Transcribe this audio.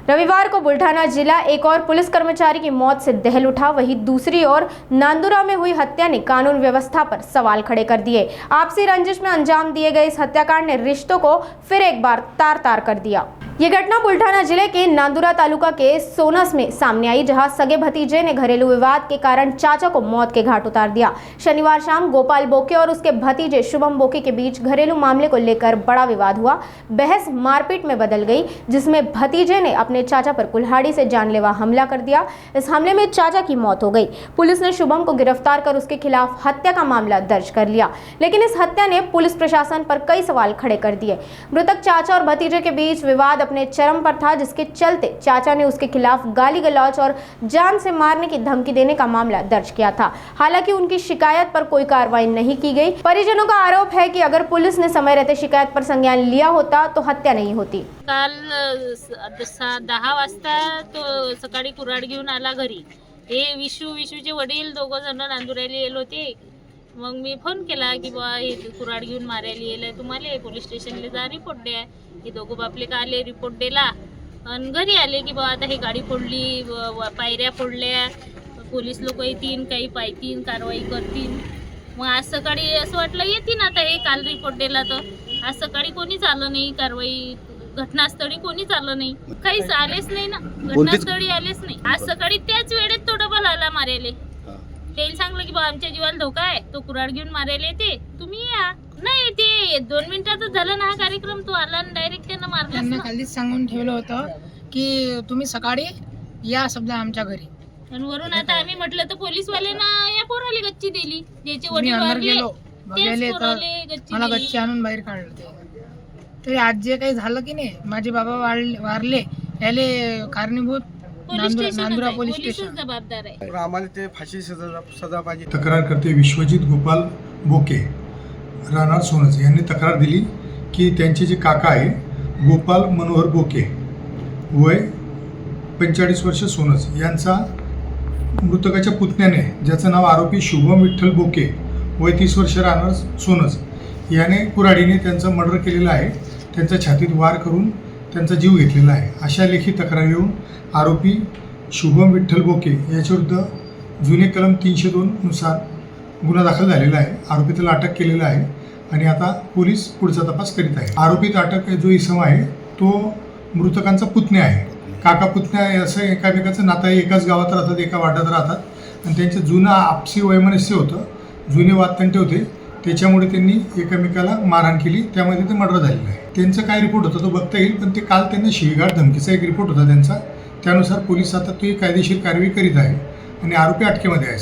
रविवार को बुल्ढाना जिला एक और पुलिस कर्मचारी की मौत से दहल उठा, वहीं दूसरी ओर नांदुरा में हुई हत्या ने कानून व्यवस्था पर सवाल खड़े कर दिए। आपसी रंजिश में अंजाम दिए गए इस हत्याकांड ने रिश्तों को फिर एक बार तार-तार कर दिया। ये घटना बुल्ढाना जिले के नांदुरा तालुका के सोनस में सामने आई, जहां सगे भतीजे ने घरेलू विवाद के कारण चाचा को मौत के घाट उतार दिया। शनिवार शाम गोपाल बोके और उसके भतीजे शुभम बोके के बीच घरेलू मामले को लेकर बड़ा विवाद हुआ। बहस मारपीट में बदल गई, जिसमें भतीजे ने अपने चाचा पर कुल्हाड़ी से जानलेवा हमला कर दिया। इस हमले में चाचा की मौत हो गई। पुलिस ने शुभम को गिरफ्तार कर उसके खिलाफ हत्या का मामला दर्ज कर लिया, लेकिन इस हत्या ने पुलिस प्रशासन पर कई सवाल खड़े कर दिए। मृतक चाचा और भतीजे के बीच विवाद अपने चरम पर था, जिसके चलते चाचा ने उसके खिलाफ गाली गलौज और जान से मारने की धमकी देने का मामला दर्ज किया था। हालांकि उनकी शिकायत पर कोई कार्रवाई नहीं की गई। परिजनों का आरोप है कि अगर पुलिस ने समय रहते शिकायत पर संज्ञान लिया होता तो हत्या नहीं होती। काल 10 वाजता तो सकाळी कुऱ्हाड घेऊन आला घरी। हे विशूचे वडील दोघं जण नांदुरायला येलो होते। मग मी फोन केला की बा हे कुऱ्हाड घेऊन मारायला येले, तुम्हाला पोलीस स्टेशनला जा, रिपोर्ट द्या। हे दोघं बापले का आले, रिपोर्ट दिला आणि घरी आले की बा आता हे गाडी फोडली, पायऱ्या फोडल्या, पोलीस लोक येतील, काही पाहतील, कारवाई करतील। मग आज सकाळी असं वाटलं येतील आता, हे काल रिपोर्ट दिला तर आज सकाळी कोणीच आलं नाही, कारवाई घटनास्थळी कोणीच आलं नाही, काहीच आलेच नाही ना, घटनास्थळी आलेच नाही। आज सकाळी त्याच वेळेत तो डबल आला मारायला। त्याला सांगलं की बा आमच्या जीवाला धोका आहे, तो कुऱ्हाड घेऊन मारायला येते, तुम्ही या। नाही ते 2 मिनिटातच झालं ना हा कार्यक्रम, तो आला आणि डायरेक्ट त्यानं मारला। त्यांना खालीच सांगून ठेवलं होतं की तुम्ही सकाळी या समजा आमच्या घरी, आणि वरून आता आम्ही म्हटलं तर पोलीसवाल्यांना या पोराला गच्ची दिली, ज्याचे मी वडील अंदर वारले गेलो बघायले तर मला दिली। गच्ची आणून बाहेर काढलं ते। तरी आज जे काही झालं की नाही, माझे बाबा वारले याले कारणीभूत नांदुरा पोलीस स्टेशन जबाबदार आहे। आम्हाला ते फाशी सजा पाहिजे। तक्रार करते विश्वजित गोपाल बोके राहणार सोनस यांनी तक्रार दिली की त्यांचे जे काका आहे गोपाल मनोहर बोके वय 45 वर्ष सोनस यांचा मृतकाच्या पुतण्याने, ज्याचं नाव आरोपी शुभम विठ्ठल बोके वय 30 वर्ष राहणार सोनस याने कुऱ्हाडीने त्यांचं मर्डर केलेलं आहे। त्यांच्या छातीत वार करून त्यांचा जीव घेतलेला आहे। अशा लेखी तक्रार येऊन आरोपी शुभम विठ्ठल बोके याच्याविरुद्ध जुने कलम 302 नुसार गुन्हा दाखल झालेला आहे। आरोपीला अटक केलेला आहे आणि आता पोलीस पुढचा तपास करीत आहे। आरोपीत अटक जो इसम आहे तो मृतकांचा पुतण्या आहे। काका पुतण्या असं एकामेकाचं नातं आहे, एकाच गावात राहतात, एका वाड्यात राहतात आणि त्यांचं जुनं आपसी वैमनस्य होतं, जुने वादतंटे होते, त्याच्यामुळे त्यांनी एकमेकाला मारहाण केली, त्यामध्ये ते मर्डर झालेलं आहे। त्यांचा काय रिपोर्ट होता तो बघता येईल, पण ते काल त्यांना शिवीगाळ धमकीचा एक रिपोर्ट होता त्यांचा, त्यानुसार पोलीस आता ती कायदेशीर कारवाई करीत आहे आणि आरोपी अटकेमध्ये आहे।